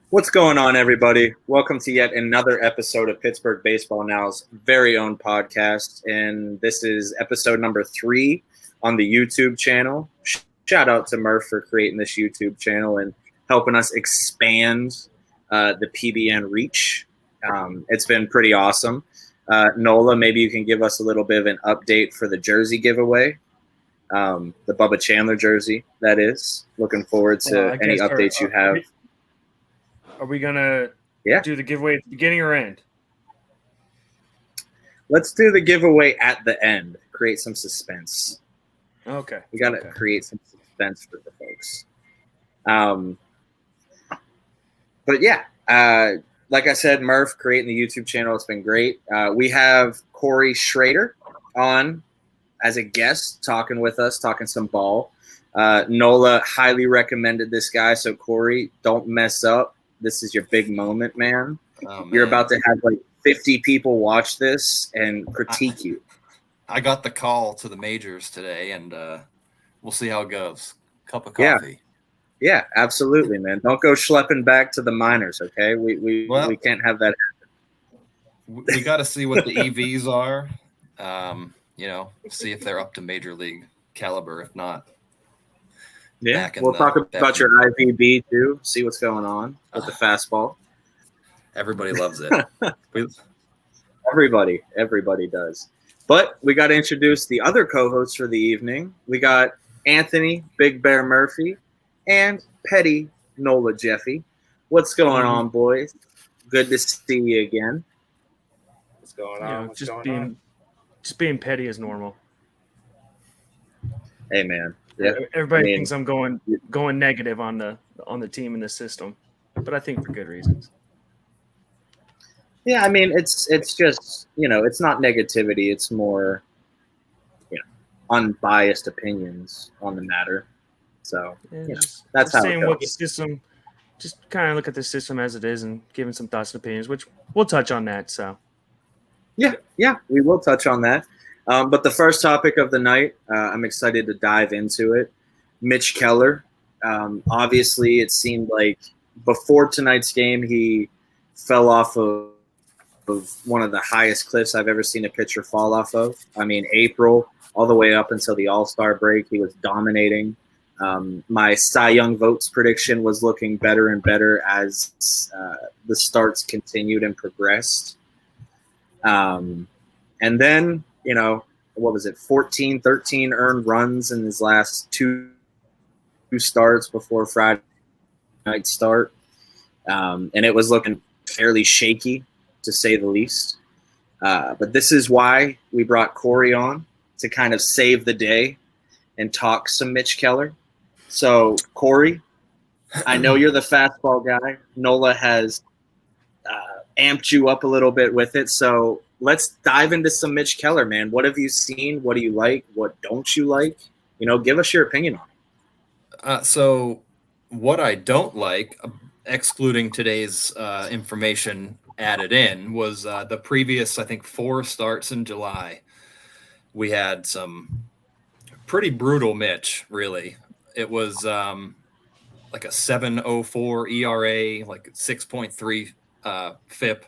What's going on, everybody? Welcome to yet another episode of Pittsburgh Baseball Now's very own podcast. And this is episode number 3 on the YouTube channel. Shout out to Murph for creating this YouTube channel and helping us expand the PBN reach. It's been pretty awesome. Nola, maybe you can give us a little bit of an update for the jersey giveaway. The Bubba Chandler jersey, that is. Looking forward to any updates you have. Are we going to do the giveaway at the beginning or end? Let's do the giveaway at the end. Create some suspense. Okay. We got to create some suspense for the folks. But yeah, like I said, Murph creating the YouTube channel. It's been great. We have Corey Shrader on as a guest talking with us, talking some ball. Nola highly recommended this guy. So Corey, don't mess up. This is your big moment, man. Oh, man. You're about to have like 50 people watch this and critique you. I got the call to the majors today, and we'll see how it goes. Cup of coffee. Yeah, absolutely, man. Don't go schlepping back to the minors, okay? We can't have that happen. We got to see what the EVs are. See if they're up to major league caliber. If not, yeah, we'll talk about your IVB too. See what's going on with the fastball. Everybody loves it. Everybody does. But we got to introduce the other co-hosts for the evening. We got Anthony Big Bear Murphy and Petty Nola Jeffy. What's going on, boys? Good to see you again. What's going on? Just being petty as normal. Hey, man. Yeah, everybody thinks I'm going negative on the team and the system, but I think for good reasons. Yeah, I mean it's just it's not negativity; it's more unbiased opinions on the matter. So that's how saying it goes. what the system. Just kind of look at the system as it is and giving some thoughts and opinions, which we'll touch on that. So yeah, we will touch on that. But the first topic of the night, I'm excited to dive into it. Mitch Keller. Obviously, it seemed like before tonight's game, he fell off of one of the highest cliffs I've ever seen a pitcher fall off of. I mean, April all the way up until the All-Star break, he was dominating. My Cy Young votes prediction was looking better and better as the starts continued and progressed. And then, what was it, 14, 13 earned runs in his last two starts before Friday night start. And it was looking fairly shaky, to say the least. But this is why we brought Corey on, to kind of save the day and talk some Mitch Keller. So, Corey, I know you're the fastball guy. Nola has amped you up a little bit with it. So let's dive into some Mitch Keller, man. What have you seen? What do you like? What don't you like? Give us your opinion on it. So what I don't like, excluding today's information added in, was the previous, I think, 4 starts in July. We had some pretty brutal Mitch, really. It was like a 7.04 ERA, like 6.3 FIP.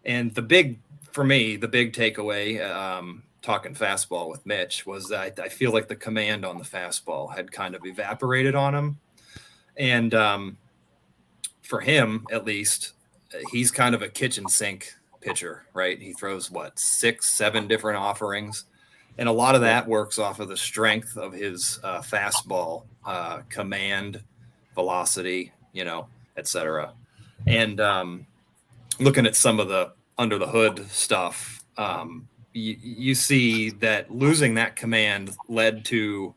And the big takeaway, talking fastball with Mitch, was that I feel like the command on the fastball had kind of evaporated on him. And for him, at least, he's kind of a kitchen sink pitcher, right? He throws, 6, 7 different offerings. And a lot of that works off of the strength of his fastball, command, velocity, et cetera. And looking at some of the under the hood stuff, you see that losing that command led to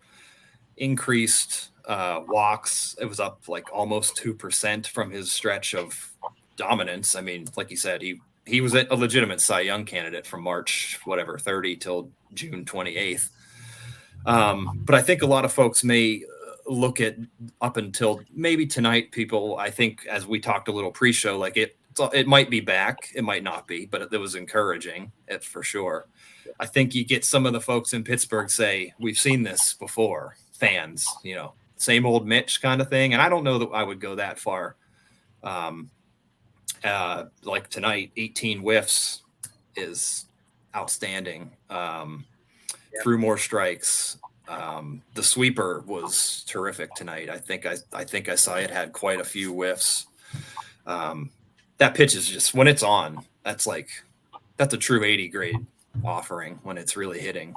increased walks. It was up like almost 2% from his stretch of dominance. I mean, like you said, he was a legitimate Cy Young candidate from March 30 till June 28th. But I think a lot of folks may look at up until maybe tonight, people, I think, as we talked a little pre-show, like it might be back, it might not be, but it was encouraging, for sure. I think you get some of the folks in Pittsburgh say, we've seen this before, fans, same old Mitch kind of thing. And I don't know that I would go that far. Like tonight, 18 whiffs is outstanding. Threw more strikes. The sweeper was terrific tonight. I think I saw it had quite a few whiffs. That pitch is just, when it's on, that's a true 80 grade offering when it's really hitting.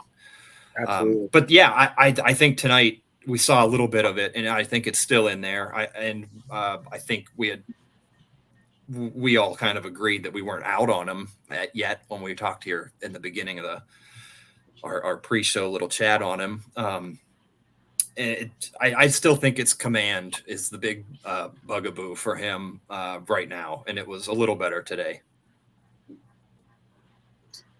Absolutely. But yeah, I think tonight we saw a little bit of it, and I think it's still in there. I think we all kind of agreed that we weren't out on him yet when we talked here in the beginning of our pre-show little chat on him. I still think it's command is the big bugaboo for him right now, and it was a little better today.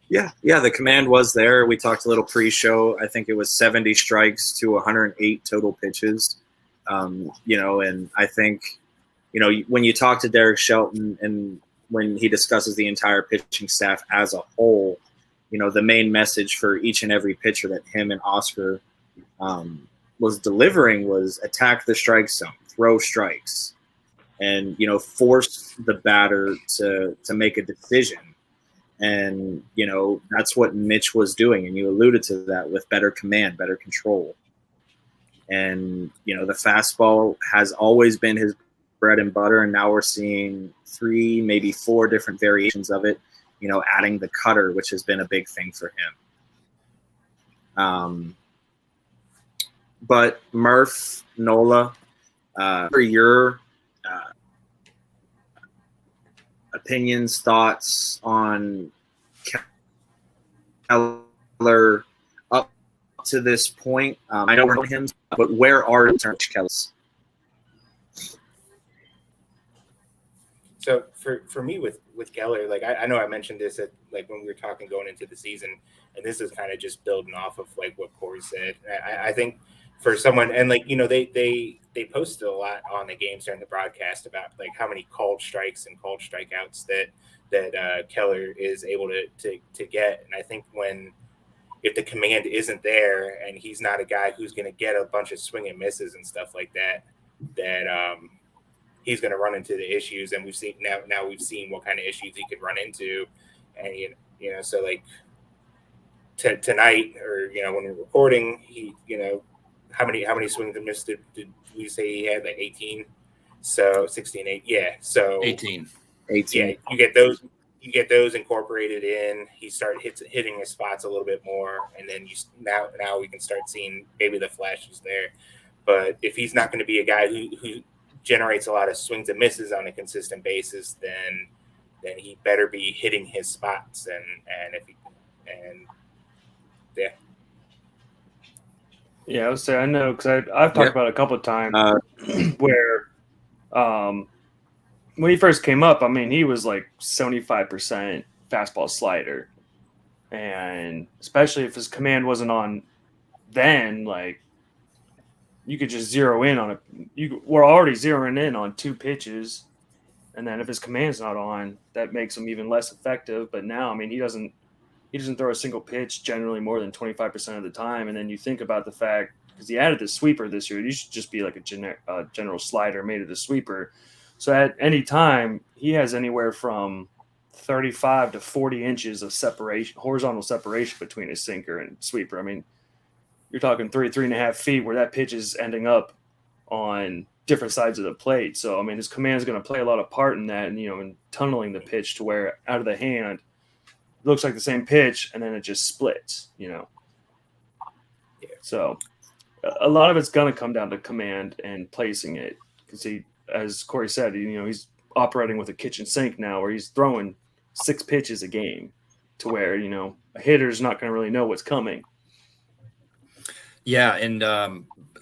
Yeah, the command was there. We talked a little pre-show. I think it was 70 strikes to 108 total pitches. And I think, when you talk to Derek Shelton and when he discusses the entire pitching staff as a whole, the main message for each and every pitcher that him and Oscar was delivering was attack the strike zone, throw strikes, and, force the batter to make a decision. And, that's what Mitch was doing. And you alluded to that with better command, better control. And, the fastball has always been his bread and butter. And now we're seeing 3, maybe 4 different variations of it, adding the cutter, which has been a big thing for him. But Murph, Nola, for your opinions, thoughts on Keller up to this point? I know we're on him, but where are Keller's? So for me with Keller, like I know I mentioned this at like when we were talking going into the season, and this is kind of just building off of like what Corey said. I think for someone, and like they posted a lot on the games during the broadcast about like how many called strikes and called strikeouts that Keller is able to get. And I think if the command isn't there and he's not a guy who's going to get a bunch of swing and misses and stuff like that he's going to run into the issues. And we've seen now we've seen what kind of issues he could run into. And, so like tonight or, when we're recording, he, how many swings and misses did we say he had? Like 18. So 16, 8. Yeah. So 18. Yeah. You get those incorporated in. He started hitting his spots a little bit more. And then now we can start seeing maybe the flashes there. But if he's not going to be a guy who generates a lot of swings and misses on a consistent basis, then he better be hitting his spots. Yeah, I would say I know because I've talked about it a couple of times where when he first came up, I mean, he was like 75% fastball slider, and especially if his command wasn't on, then like you could just zero in on it. We're already zeroing in on 2 pitches, and then if his command's not on, that makes him even less effective. But now, I mean, he doesn't throw a single pitch generally more than 25% of the time. And then you think about the fact, because he added the sweeper this year, he should just be like a general slider made of the sweeper. So at any time, he has anywhere from 35 to 40 inches of separation, horizontal separation between his sinker and sweeper. I mean, you're talking 3.5 feet where that pitch is ending up on different sides of the plate. So, I mean, his command is going to play a lot of part in that, and, in tunneling the pitch to where out of the hand, it looks like the same pitch, and then it just splits, Yeah. So a lot of it's going to come down to command and placing it, because as Corey said, he's operating with a kitchen sink now where he's throwing 6 pitches a game to where, a hitter's not going to really know what's coming. Yeah, and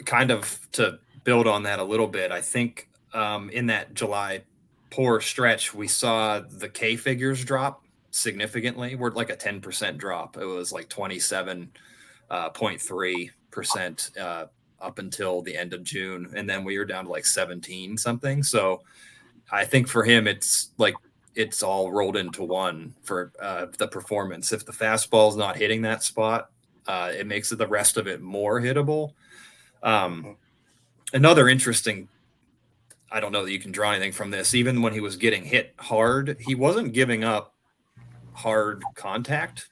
kind of to build on that a little bit, I think in that July poor stretch, we saw the K figures drop significantly. We're like a 10% drop. It was like 27.3% up until the end of June, and then we were down to like 17 something. So I think for him, it's like it's all rolled into one for the performance. If the fastball's not hitting that spot, it makes the rest of it more hittable. Another interesting I don't know that you can draw anything from this. Even when he was getting hit hard, he wasn't giving up hard contact.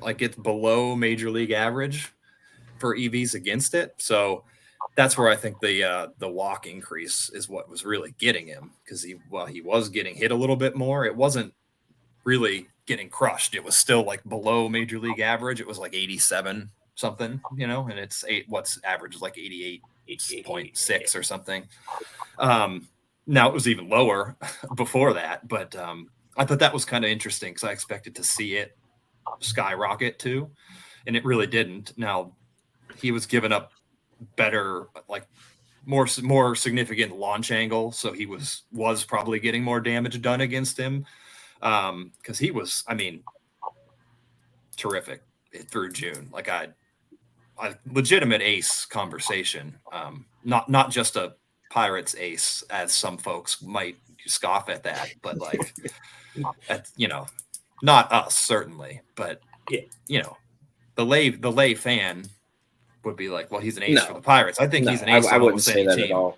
Like it's below major league average for EVs against it. So that's where I think the walk increase is what was really getting him, because he was getting hit a little bit more. It wasn't really getting crushed. It was still like below major league average. It was like 87 something, and it's what's average is like 88.6 or something. Now it was even lower before that, but I thought that was kind of interesting because I expected to see it skyrocket too, and it really didn't. Now he was giving up better, like more significant launch angle, so he was probably getting more damage done against him, because he was, terrific through June. Like a legitimate ace conversation, not just a Pirates ace, as some folks might scoff at that, but like, not us certainly, but the lay fan would be like, well, he's an ace for the Pirates. I think he's an ace. I wouldn't say that at all.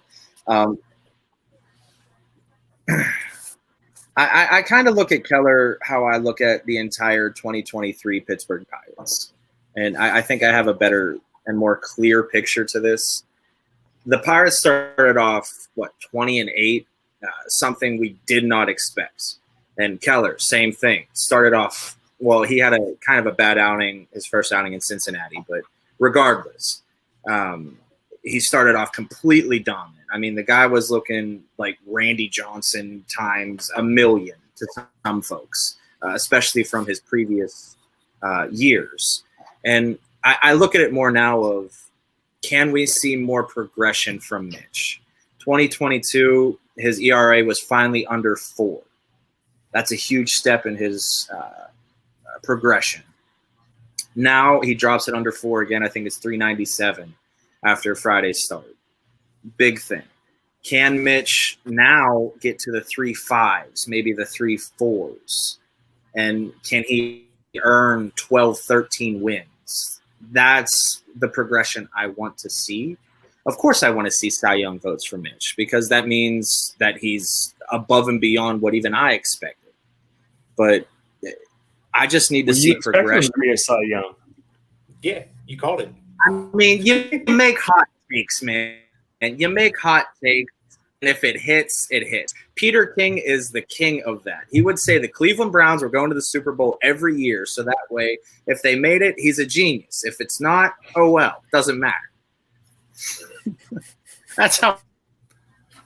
I kind of look at Keller how I look at the entire 2023 Pittsburgh Pirates, and I think I have a better and more clear picture to this. The Pirates started off 20-8, something we did not expect. And Keller, same thing. Started off, well, he had a kind of a bad outing, his first outing in Cincinnati, but regardless, he started off completely dominant. The guy was looking like Randy Johnson times a million to some folks, especially from his previous years. And I look at it more now of, can we see more progression from Mitch? 2022, his ERA was finally under 4. That's a huge step in his progression. Now he drops it under 4 again. I think it's 397 after Friday's start. Big thing. Can Mitch now get to the 3.5s, maybe the 3.4s? And can he earn 12, 13 wins? That's the progression I want to see. Of course, I want to see Cy Young votes for Mitch, because that means that he's above and beyond what even I expected. But I just need to see progression. To be a Cy Young. Yeah, you called it. You make hot takes, man. And you make hot takes, and if it hits, it hits. Peter King is the king of that. He would say the Cleveland Browns were going to the Super Bowl every year, so that way, if they made it, he's a genius. If it's not, oh well, doesn't matter. That's how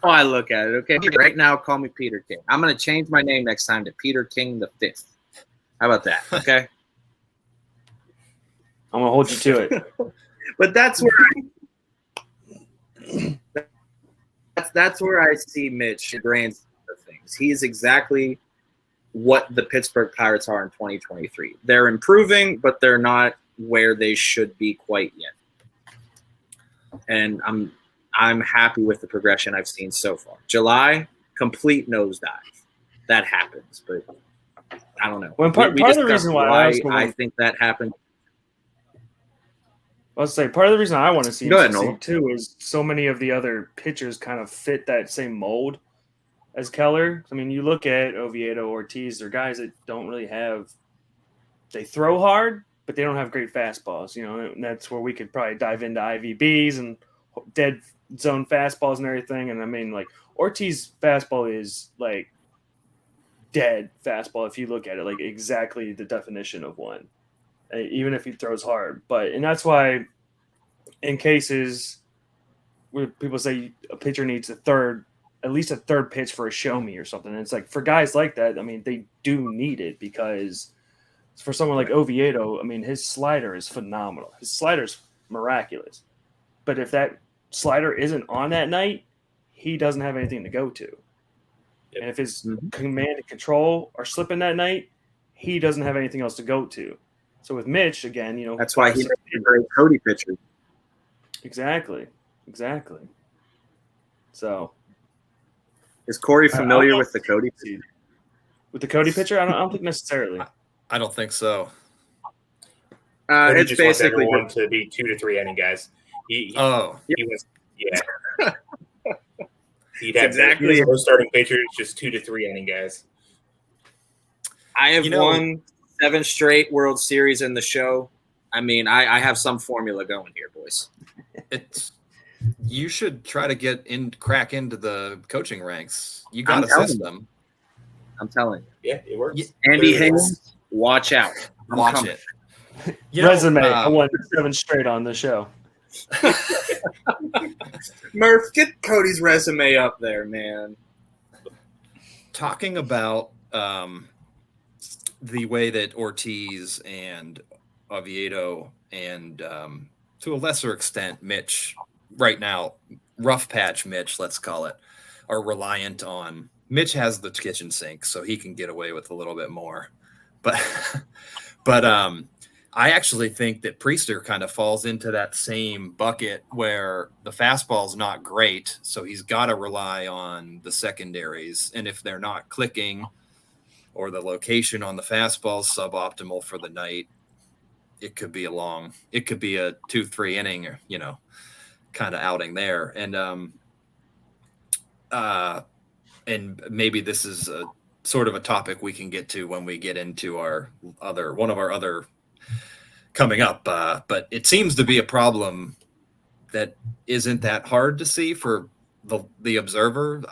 I look at it, okay? Right now, call me Peter King. I'm going to change my name next time to Peter King the 5th. How about that, okay? I'm going to hold you to it. But that's where I see Mitch in the grand scheme of things. He is exactly what the Pittsburgh Pirates are in 2023. They're improving, but they're not where they should be quite yet. And I'm happy with the progression I've seen so far. July, complete nosedive. That happens, but I don't know. Well, part of the reason why I think that happened. I'll say part of the reason I want to see Go ahead, him succeed too is so many of the other pitchers kind of fit that same mold as Keller. You look at Oviedo, Ortiz, they're guys that don't really have – they throw hard, but they don't have great fastballs. And that's where we could probably dive into IVBs and dead zone fastballs and everything. And, Ortiz fastball is, dead fastball if you look at it, exactly the definition of one. Even if he throws hard. And that's why in cases where people say a pitcher needs at least a third pitch for a show me or something. And it's for guys like that, they do need it, because for someone like Oviedo, his slider is phenomenal. His slider's miraculous. But if that slider isn't on that night, he doesn't have anything to go to. Yep. And if his command and control are slipping that night, he doesn't have anything else to go to. So with Mitch, again, that's why he's a great Cody pitcher. Exactly. So, is Corey familiar with the Cody pitcher? With the Cody pitcher, I don't think necessarily. I don't think so. It's just basically wants to be 2 to 3 inning guys. He was, yeah. He'd have exactly those starting pitchers, just 2 to 3 inning guys. I have won 7 straight World Series in the show. I mean, I have some formula going here, boys. You should try to crack into the coaching ranks. You got a system. I'm telling you. Yeah, it works. Andy Haynes, watch out. Watch it. Resume. I won 7 straight on the show. Murph, get Cody's resume up there, man. Talking about the way that Ortiz and Oviedo and to a lesser extent Mitch right now, rough patch Mitch, let's call it, are reliant on. Mitch has the kitchen sink, so he can get away with a little bit more. But I actually think that Priester kind of falls into that same bucket where the fastball's not great, so he's got to rely on the secondaries. And if they're not clicking or the location on the fastball is suboptimal for the night, it could be a 2-3 inning, kind of outing there. And maybe this is a sort of a topic we can get to when we get into one of our other coming up. But it seems to be a problem that isn't that hard to see for the observer.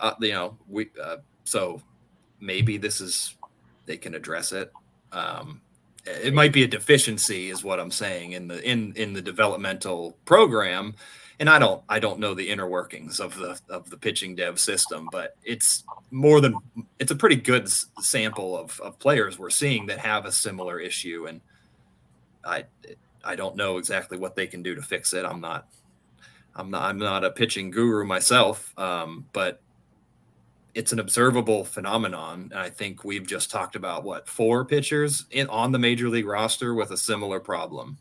So maybe they can address it. It might be a deficiency, is what I'm saying, in the developmental program. And I don't know the inner workings of the pitching dev system, but it's a pretty good sample of players we're seeing that have a similar issue. And I don't know exactly what they can do to fix it. I'm not a pitching guru myself, but it's an observable phenomenon. And I think we've just talked about 4 pitchers on the major league roster with a similar problem.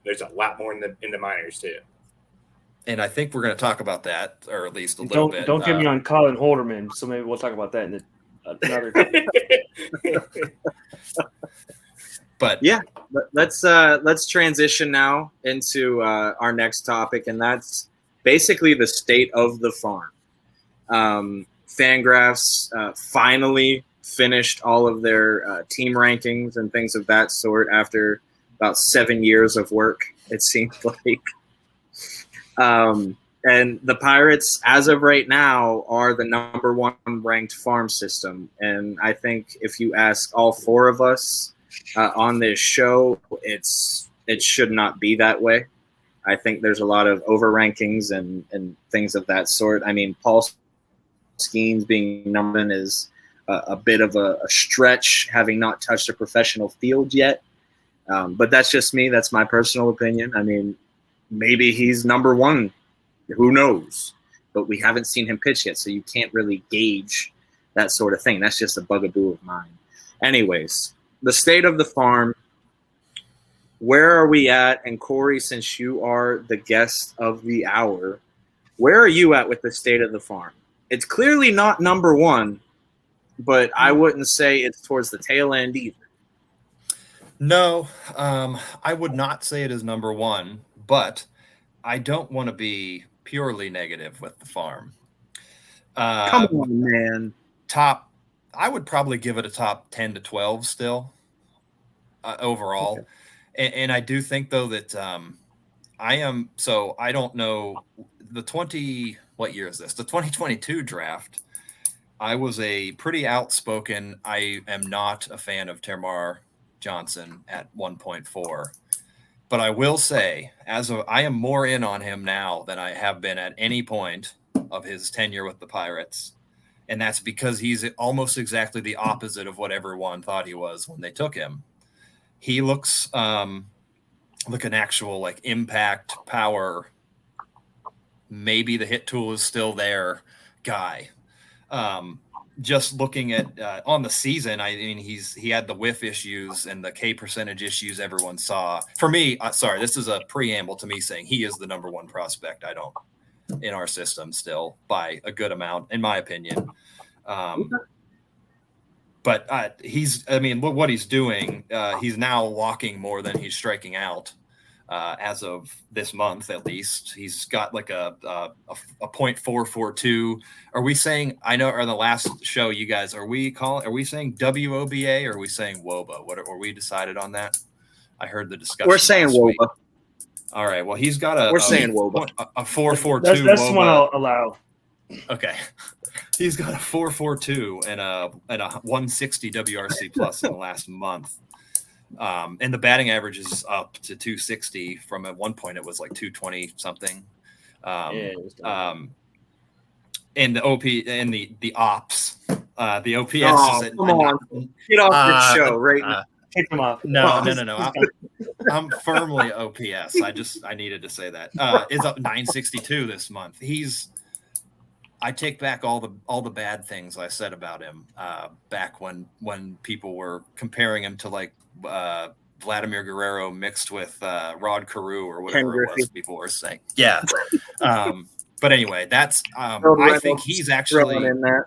There's a lot more in the minors too. And I think we're going to talk about that, or at least a little bit. Don't get me on Colin Holderman, so maybe we'll talk about that in another time. But yeah, let's transition now into our next topic, and that's basically the state of the farm. Fangraphs finally finished all of their team rankings and things of that sort after about 7 years of work, it seems like. And the Pirates, as of right now, are the number 1 ranked farm system. And I think if you ask all 4 of us on this show, it should not be that way. I think there's a lot of over rankings and things of that sort. I mean, Paul Skeens being number 1 is a bit of a stretch, having not touched a professional field yet. But that's just me. That's my personal opinion. I mean, maybe he's number 1. Who knows? But we haven't seen him pitch yet, so you can't really gauge that sort of thing. That's just a bugaboo of mine. Anyways, the state of the farm. Where are we at? And Corey, since you are the guest of the hour, where are you at with the state of the farm? It's clearly not number 1, but I wouldn't say it's towards the tail end either. No, I would not say it is number 1, but I don't want to be purely negative with the farm. Come on, man. I would probably give it a top 10 to 12 still overall. Okay. And I do think, though, that I don't know what year is this? The 2022 draft. I was a pretty outspoken, I am not a fan of Termarr Johnson at 1.4. But I will say, I am more in on him now than I have been at any point of his tenure with the Pirates. And that's because he's almost exactly the opposite of what everyone thought he was when they took him. He looks like an actual impact, power, maybe the hit tool is still there guy. Just looking at on the season, I mean, he had the whiff issues and the K percentage issues everyone saw. For me, sorry, this is a preamble to me saying he is the number 1 prospect. In our system still by a good amount, in my opinion. But what he's doing, he's now walking more than he's striking out. as of this month, at least. He's got like a .442. Are we saying? I know on the last show, you guys, are we saying WOBA or are we saying WOBA? What are we decided on that? I heard the discussion. We're saying WOBA. All right. Well, he's got We're saying WOBA. a 442. That's the one I'll allow. Okay. He's got a 442 and a 160 WRC plus in the last month. And the batting average is up to 260 from at one point it was like 220 something. And the OP and the ops, the OPS is come on. Get off your show right now. Take them off. No. I'm firmly OPS. I needed to say that. Is up 962 this month. I take back all the bad things I said about him back when people were comparing him to like Vladimir Guerrero mixed with Rod Carew or whatever it was people were saying. Yeah. But anyway, that's I think he's actually in that.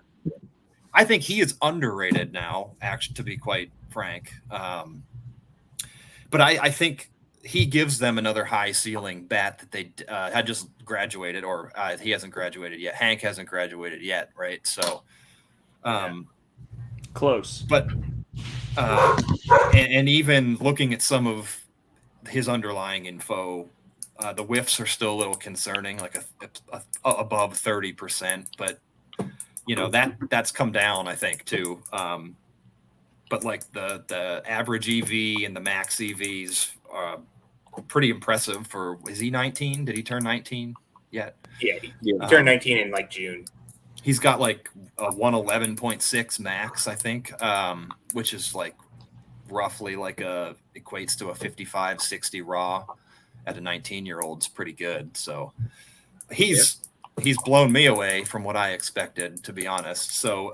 I think he is underrated now, actually, to be quite frank. But I think he gives them another high ceiling bat that they had just graduated, or he hasn't graduated yet. Hank hasn't graduated yet, right? So close. But and even looking at some of his underlying info, the whiffs are still a little concerning, like a above 30%. But that's come down, I think, too. But like the average EV and the max EVs are pretty impressive for. Is he 19? Did he turn 19 yet? Yeah, he turned 19 in like June. He's got like a 111.6 max, I think, which is like roughly like equates to a 55-60 raw at a 19-year-old. It's pretty good. So he's blown me away from what I expected, to be honest. So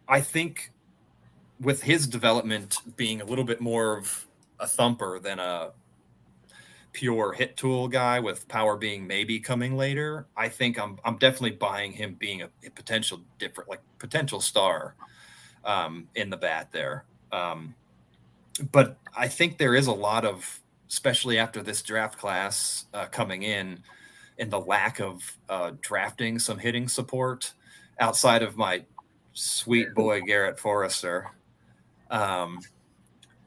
I think with his development being a little bit more of a thumper than a pure hit tool guy, with power being maybe coming later, I think I'm definitely buying him being a potential star in the bat there. But I think there is a lot of, especially after this draft class coming in, and the lack of drafting some hitting support outside of my sweet boy Garrett Forrester,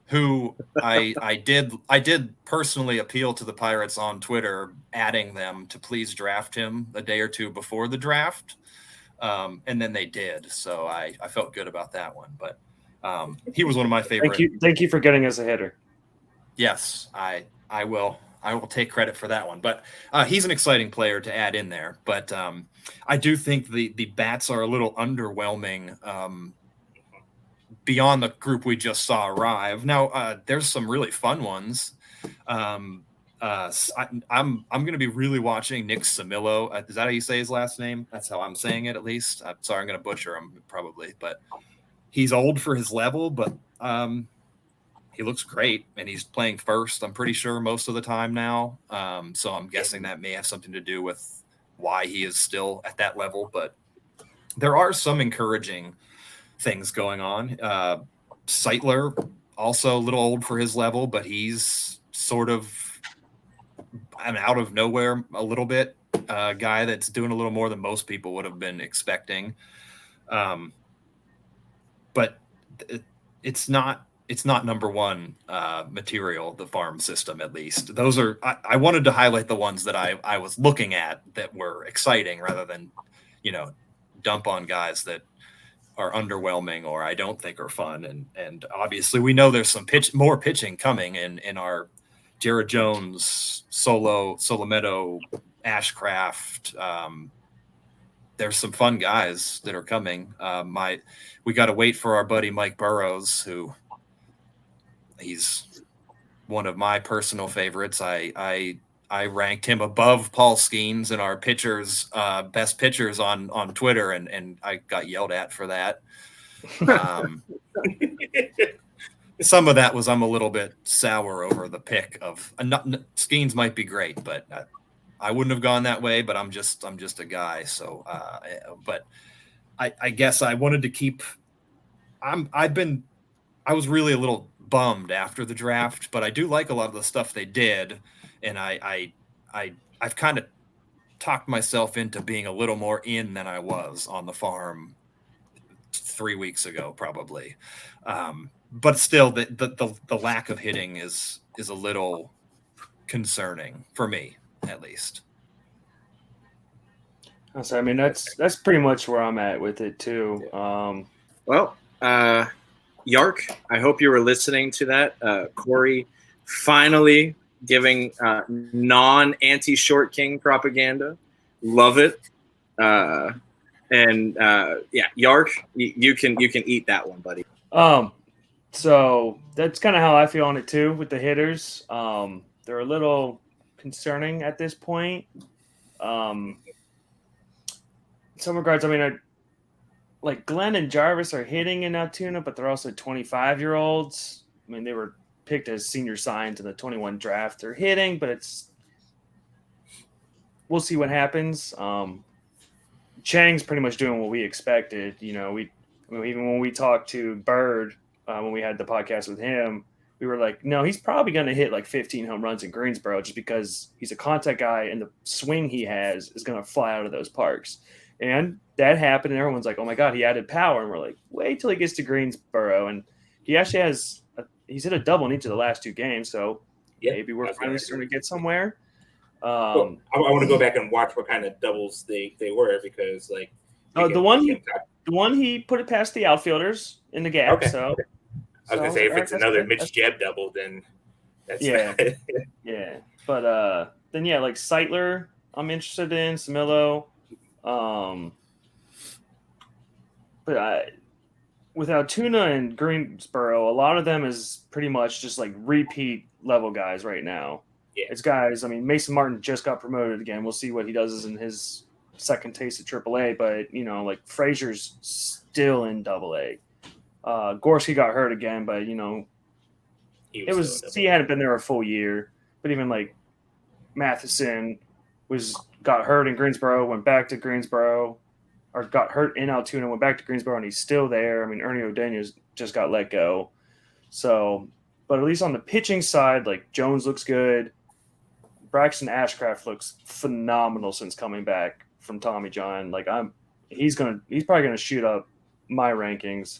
who I did personally appeal to the Pirates on Twitter, adding them to please draft him a day or two before the draft. And then they did. So I felt good about that one. But he was one of my favorite. Thank you for getting us a hitter. Yes, I will take credit for that one. But he's an exciting player to add in there. But I do think the bats are a little underwhelming beyond the group we just saw arrive. Now, there's some really fun ones. I'm going to be really watching Nick Samillo. Is that how you say his last name? That's how I'm saying it, at least. I'm sorry, I'm going to butcher him probably. But he's old for his level, but he looks great, and he's playing first, I'm pretty sure, most of the time now. So I'm guessing that may have something to do with why he is still at that level. But there are some encouraging things going on. Seitler, also a little old for his level, but he's sort of an out of nowhere a little bit guy that's doing a little more than most people would have been expecting. But it's not number one material, the farm system, at least. Those are, I wanted to highlight the ones that I was looking at that were exciting, rather than, dump on guys that are underwhelming or I don't think are fun. And obviously we know there's some more pitching coming in our Jared Jones, Solometo, Ashcraft. There's some fun guys that are coming. We got to wait for our buddy Mike Burrows, who he's one of my personal favorites. I ranked him above Paul Skeens in our pitchers, best pitchers on Twitter, and I got yelled at for that. Some of that was I'm a little bit sour over the pick of Skeens might be great, but I wouldn't have gone that way. But I'm just a guy. So, but I guess I wanted to keep. I was really a little bummed after the draft, but I do like a lot of the stuff they did. and I've kind of talked myself into being a little more in than I was on the farm 3 weeks ago, probably. But still, the lack of hitting is a little concerning for me, at least. So, I mean, that's pretty much where I'm at with it too. Well, Yark, I hope you were listening to that. Corey finally giving non-anti-Short King propaganda. Love it. Yeah, Yark, you can eat that one, buddy. So that's kind of how I feel on it too with the hitters. They're a little concerning at this point. In some regards, I mean, like Glenn and Jarvis are hitting in Altoona, but they're also 25-year-olds. I mean, they were picked as senior signs in the 21 draft. They're hitting, but we'll see what happens. Chang's pretty much doing what we expected. Even when we talked to Bird, when we had the podcast with him, we were like, no, he's probably going to hit like 15 home runs in Greensboro just because he's a contact guy and the swing he has is going to fly out of those parks. And that happened, and everyone's like, oh my God, he added power. And we're like, wait till he gets to Greensboro. And he actually he's hit a double in each of the last 2 games. So maybe we're finally starting to get somewhere. I want to go back and watch what kind of doubles they were, because like the one he put it past the outfielders in the gap. Okay. So I was gonna say, if it's another Mitch Jeb double, then that's yeah. But then like Seitler, I'm interested in Samillo. But with Altoona and Greensboro, a lot of them is pretty much just like repeat level guys right now. Yeah. It's guys. I mean, Mason Martin just got promoted again. We'll see what he does in his second taste of AAA. But like Frazier's still in AA. Gorski got hurt again, but he hadn't been there a full year. But even like Matheson got hurt in Greensboro, went back to Greensboro, or got hurt in Altoona, went back to Greensboro, and he's still there. I mean, Ernie O'Daniels just got let go. So, but at least on the pitching side, like Jones looks good. Braxton Ashcraft looks phenomenal since coming back from Tommy John. Like he's probably gonna shoot up my rankings.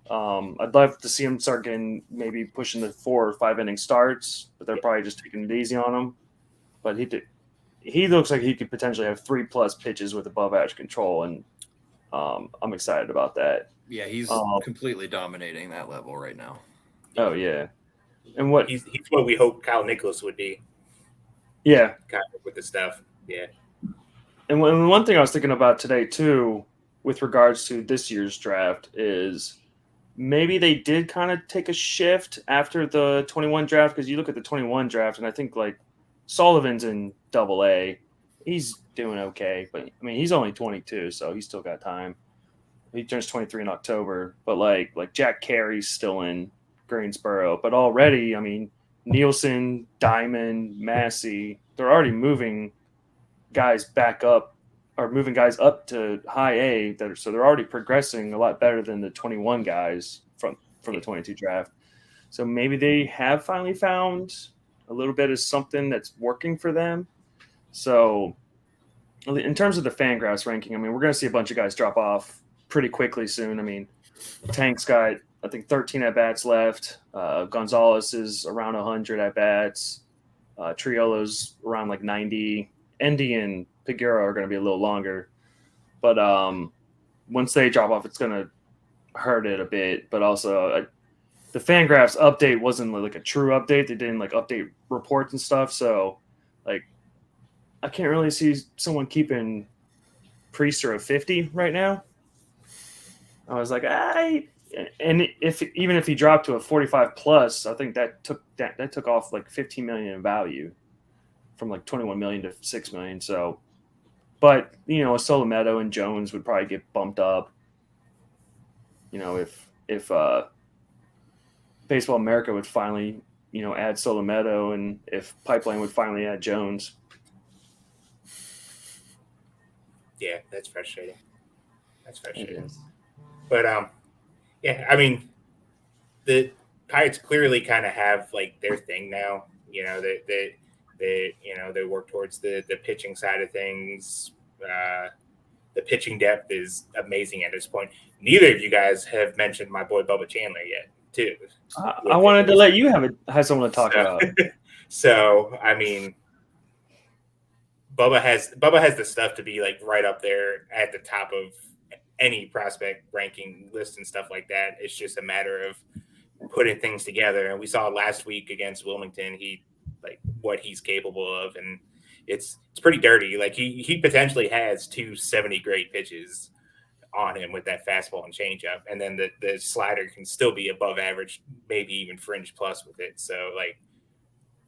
I'd love to see him start getting maybe pushing the 4 or 5 inning starts, but they're probably just taking it easy on him. But he looks like he could potentially have 3+ pitches with above average control, and I'm excited about that. Yeah, he's completely dominating that level right now. Oh yeah, and he's what we hope Kyle Nicholas would be. Yeah, kind of with the stuff. Yeah. And one thing I was thinking about today too, with regards to this year's draft, is maybe they did kind of take a shift after the 21 draft, because you look at the 21 draft, and I think like Sullivan's in AA. He's doing okay, but I mean he's only 22, so he's still got time. He turns 23 in October, but like Jack Carey's still in Greensboro, but already, I mean, Nielsen, Diamond, Massey, they're already moving guys back up, or moving guys up to high A. So they're already progressing a lot better than the 21 guys from the 22 draft. So maybe they have finally found a little bit of something that's working for them. So in terms of the Fangraphs ranking, I mean, we're going to see a bunch of guys drop off pretty quickly soon. I mean, Tank's got, I think, 13 at-bats left. Gonzalez is around 100 at-bats. Triolo's around like 90. Endy and Figueroa are going to be a little longer. But once they drop off, it's going to hurt it a bit. But also, the Fangraphs update wasn't like a true update. They didn't like update reports and stuff. So, like, I can't really see someone keeping Priester at 50 right now. I was like, and even if he dropped to a 45+, I think that took off like 15 million in value from like 21 million to 6 million. So, but a Solometo and Jones would probably get bumped up. If Baseball America would finally add Solometo, and if Pipeline would finally add Jones. Yeah, that's frustrating. But yeah, I mean, the Pirates clearly kind of have like their thing now. They work towards the pitching side of things. The pitching depth is amazing at this point. Neither of you guys have mentioned my boy Bubba Chandler yet, too. I wanted to let you have someone to talk about. So, I mean, Bubba has the stuff to be like right up there at the top of any prospect ranking list and stuff like that. It's just a matter of putting things together. And we saw last week against Wilmington, what he's capable of, and it's pretty dirty. Like he potentially has 270 grade pitches on him with that fastball and changeup, and then the slider can still be above average, maybe even fringe plus with it. So like,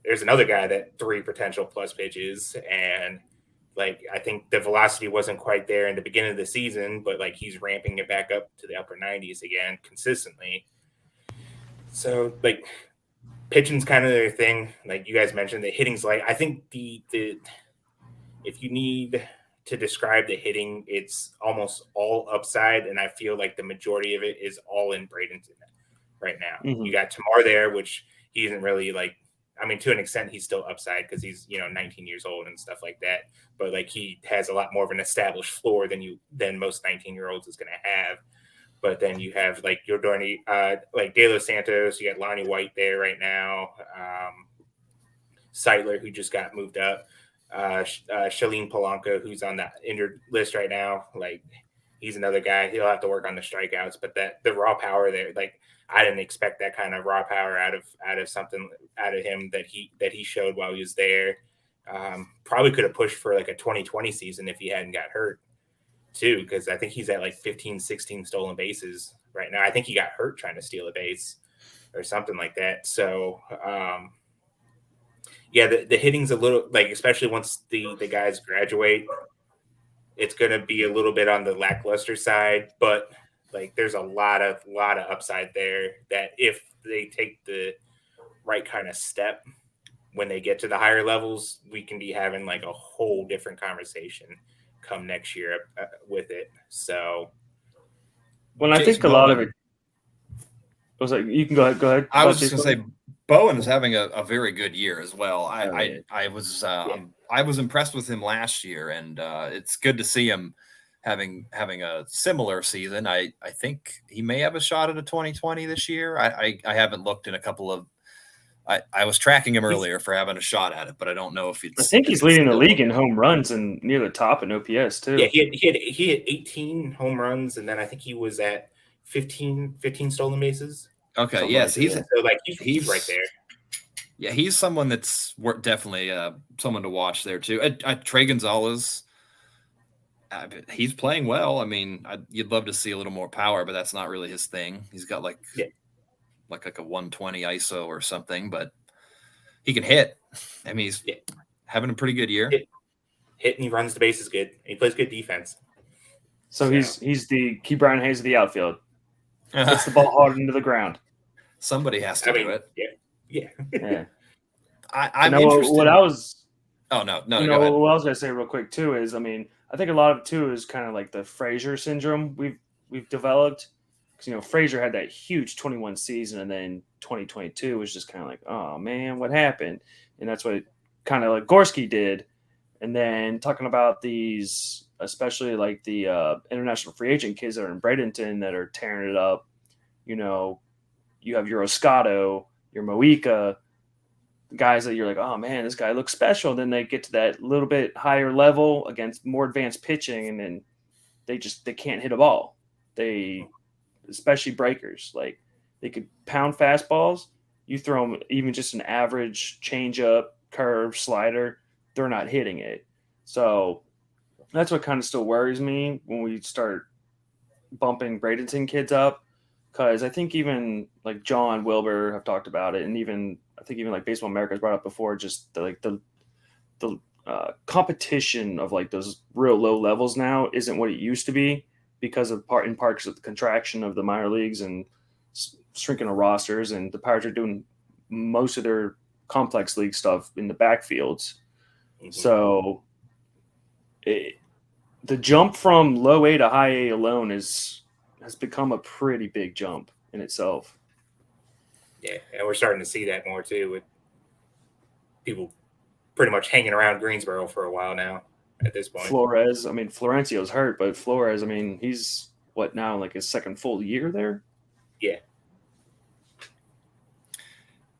there's another guy that 3 potential plus pitches, and like I think the velocity wasn't quite there in the beginning of the season, but like he's ramping it back up to the upper 90s again consistently. So like, pitching's kind of their thing. Like you guys mentioned, the hitting's light. I think the if you need to describe the hitting, it's almost all upside, and I feel like the majority of it is all in Bradenton right now. Mm-hmm. You got Tamar there, which he isn't really like. I mean, to an extent, he's still upside because he's 19 years old and stuff like that. But like he has a lot more of an established floor than most 19-year-olds is going to have. But then you have like Yordorni, like De Los Santos. You got Lonnie White there right now. Seidler, who just got moved up. Shalene Polanco, who's on the injured list right now. Like he's another guy. He'll have to work on the strikeouts, but the raw power there, like I didn't expect that kind of raw power out of him that he showed while he was there. Probably could have pushed for like a 2020 season if he hadn't got hurt too, because I think he's at like 15, 16 stolen bases right now. I think he got hurt trying to steal a base or something like that. So yeah, the hitting's a little like, especially once the guys graduate, it's going to be a little bit on the lackluster side, but like there's a lot of upside there that if they take the right kind of step when they get to the higher levels, we can be having like a whole different conversation come next year with it. So when I think a lot of it was like, you can go ahead. I was just going to say, Bowen is having a very good year as well. I was impressed with him last year, and it's good to see him having a similar season. I think he may have a shot at a 2020 this year. I haven't looked in a couple of. I was tracking him earlier for having a shot at it, but I don't know if it's. I think he's leading the league in home runs and near the top in OPS too. Yeah, he had 18 home runs, and then I think he was at 15 stolen bases. Okay, yes, he's right there. Yeah, he's someone that's definitely someone to watch there too. Trey Gonzalez, he's playing well. I mean, you'd love to see a little more power, but that's not really his thing. He's got like a 120 ISO or something, but he can hit. I mean, he's having a pretty good year. Hit and he runs the bases good. And he plays good defense. So he's the Key Brian Hayes of the outfield. Hits the ball hard into the ground. Somebody has to do it. Yeah. I'm interested. What I was. Oh no! What I was gonna say real quick too is, I mean, I think a lot of it too is kind of like the Frazier syndrome we've developed, because Frazier had that huge 21 season, and then 2022 was just kind of like, oh man, what happened? And that's what kind of like Gorski did. And then talking about these, especially like the international free agent kids that are in Bradenton that are tearing it up, you have your Oscato, your Moika, guys that you're like, oh man, this guy looks special. Then they get to that little bit higher level against more advanced pitching, and then they can't hit a ball. Especially breakers, like they could pound fastballs. You throw them even just an average changeup, curve, slider, they're not hitting it. So that's what kind of still worries me when we start bumping Bradenton kids up, because I think even like John Wilbur have talked about it, and I think even like Baseball America has brought up before, just the competition of like those real low levels now isn't what it used to be, because of in part because of the contraction of the minor leagues and shrinking of rosters, and the Pirates are doing most of their complex league stuff in the backfields. Mm-hmm. So the jump from low A to high A alone has become a pretty big jump in itself. Yeah, and we're starting to see that more too, with people pretty much hanging around Greensboro for a while now at this point. Flores, I mean, Florencio's hurt, but Flores, I mean, he's what now, like his second full year there? Yeah.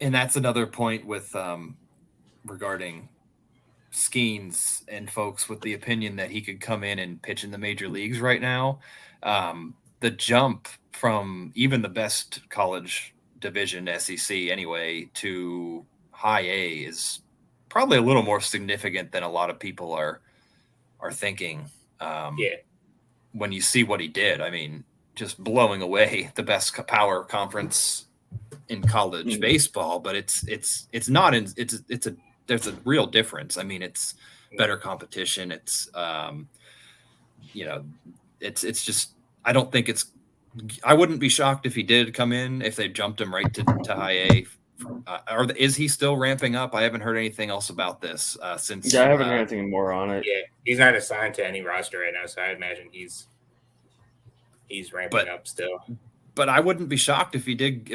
And that's another point with regarding Skeens and folks with the opinion that he could come in and pitch in the major leagues right now. The jump from even the best college division, SEC anyway, to high A is probably a little more significant than a lot of people are thinking. When you see what he did, I mean, just blowing away the best power conference in college baseball, but there's a real difference. I mean, it's better competition. It's it's just, I wouldn't be shocked if he did come in, if they jumped him right to high A. Is he still ramping up? I haven't heard anything else about this since. Yeah, I haven't heard anything more on it. Yeah, he's not assigned to any roster right now, so I imagine he's ramping up still. But I wouldn't be shocked if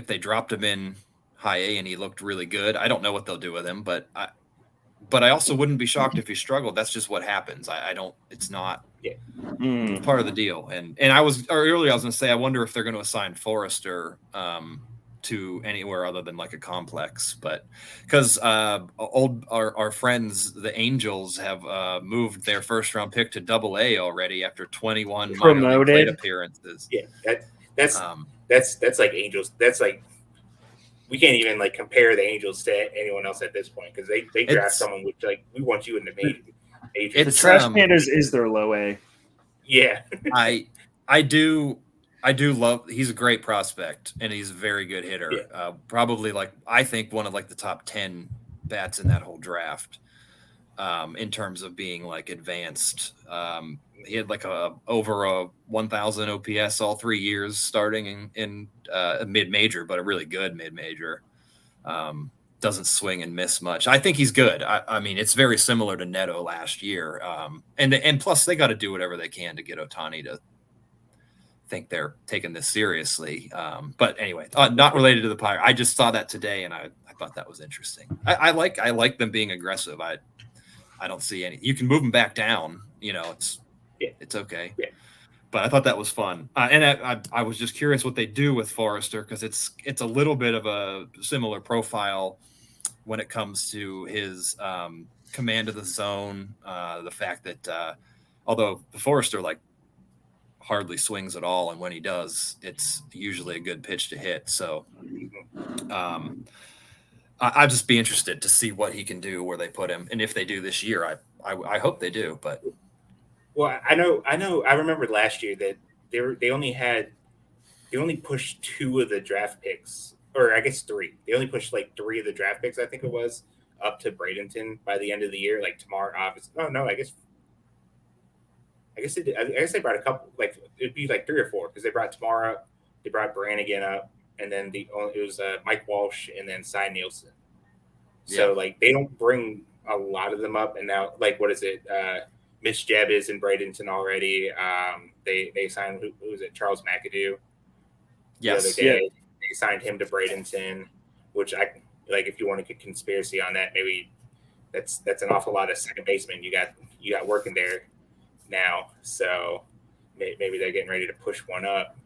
they dropped him in high A and he looked really good. I don't know what they'll do with him, but I also wouldn't be shocked if he struggled. That's just what happens. It's not part of the deal. And I was going to say, I wonder if they're going to assign Forrester to anywhere other than like a complex, but because our friends, the Angels, have moved their first round pick to Double A already after 21 minor league plate appearances. Yeah. That's like Angels. That's like, we can't even like compare the Angels to anyone else at this point, because they draft someone with like, we want you in the major. The Trash Pandas is their low A. Yeah. I do love, he's a great prospect and he's a very good hitter. Yeah. Probably I think one of the top 10 bats in that whole draft in terms of being like advanced. He had like over a 1,000 OPS all 3 years starting in a mid-major, but a really good mid-major. Doesn't swing and miss much. I think he's good. I mean, it's very similar to Neto last year. And plus they got to do whatever they can to get Ohtani to think they're taking this seriously. But anyway, not related to the Pirate. I just saw that today and I thought that was interesting. I like them being aggressive. I don't see any, you can move them back down, it's okay. Yeah. But I thought that was fun. And I was just curious what they do with Forrester, because it's a little bit of a similar profile when it comes to his command of the zone. The fact that although the Forrester hardly swings at all, and when he does, it's usually a good pitch to hit. So I'd just be interested to see what he can do where they put him, and if they do this year, I hope they do. But well, I remember last year that they only pushed 2 of the draft picks, or I guess 3. They only pushed 3 of the draft picks, I think it was, up to Bradenton by the end of the year. Like tomorrow, obviously. No, I guess they did. I guess they brought a couple. It'd be 3 or 4, because they brought Tamara up, they brought Brannigan up, and then it was Mike Walsh and then Cy Nielsen. So they don't bring a lot of them up. And now what is it? Mitch Jebb is in Bradenton already. They signed who was it? Charles McAdoo. Yes. The other day, they signed him to Bradenton, which I if you want to get conspiracy on that, maybe that's an awful lot of second basemen you got working there now. So maybe they're getting ready to push one up.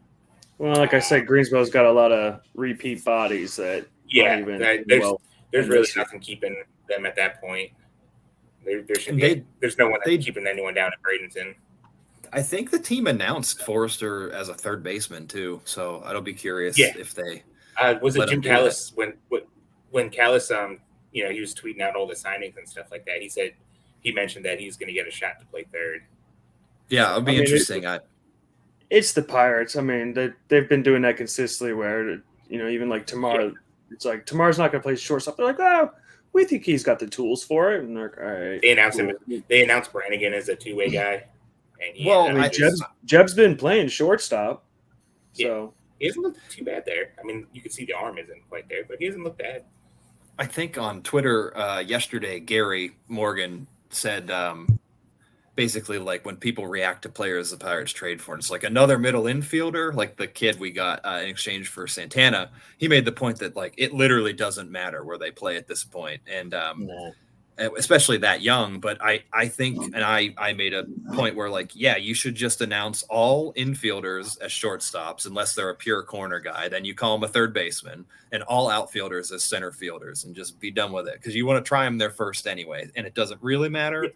Well, like I said, Greensboro's got a lot of repeat bodies that there's really nothing keeping them at that point. There's no one keeping anyone down at Bradenton. I think the team announced Forrester as a third baseman too, so I'll be curious if they was it Jim Callis when Callis he was tweeting out all the signings and stuff like that. He mentioned that he's going to get a shot to play third. Yeah, it'll be interesting. It's the Pirates. I mean, they've been doing that consistently where, even Tamara, it's Tamara's not going to play shortstop. They're like, oh, we think he's got the tools for it. And they're like, all right. They announced Brannigan as a two-way guy. And Jebb's been playing shortstop. So he hasn't looked too bad there. I mean, you can see the arm isn't quite there, but he hasn't looked bad. I think on Twitter yesterday, Gary Morgan said basically when people react to players the Pirates trade for, and it's another middle infielder, like the kid we got in exchange for Santana. He made the point that it literally doesn't matter where they play at this point. And especially that young. But I think, and I made a point where, like, yeah, you should just announce all infielders as shortstops unless they're a pure corner guy. Then you call them a third baseman, and all outfielders as center fielders, and just be done with it, because you want to try them there first anyway, and it doesn't really matter.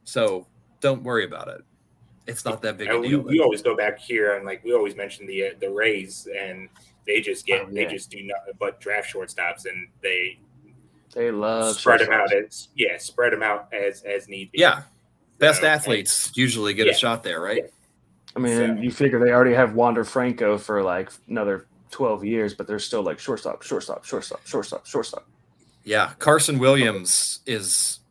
So don't worry about it. It's not that big a deal. We always go back here and like we always mention the Rays, and they just they just do nothing but draft shortstops, and they love spread them out as need be. Yeah, best athletes usually get a shot there, right? Yeah. I mean, you figure they already have Wander Franco for like another 12 years, but they're still like shortstop. Yeah, Carson Williams is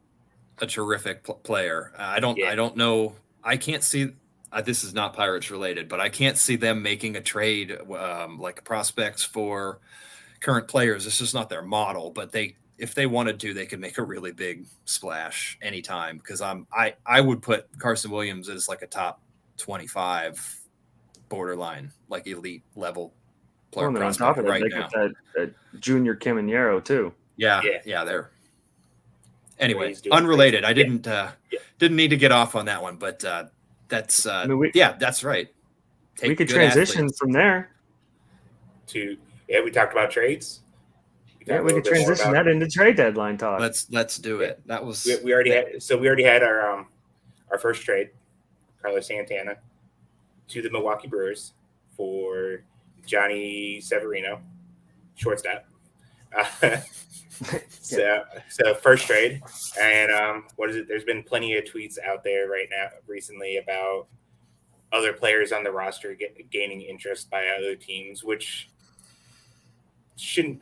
a terrific player. I don't know. I can't see. This is not Pirates related, but I can't see them making a trade like prospects for current players. This is not their model, but if they wanted to, they could make a really big splash anytime. Because I would put Carson Williams as like a top 25 borderline, like elite level player prospect on top of that, right now. That Junior Caminero too. Yeah, they're. Anyway, unrelated. I didn't need to get off on that one, but that's that's right. We could transition athletes from there to we talked about trades. We could transition that into trade deadline talk. Let's do it. That was we already had our first trade, Carlos Santana, to the Milwaukee Brewers for Johnny Severino, shortstop. So first trade, and what is it? There's been plenty of tweets out there right now recently about other players on the roster gaining interest by other teams, which shouldn't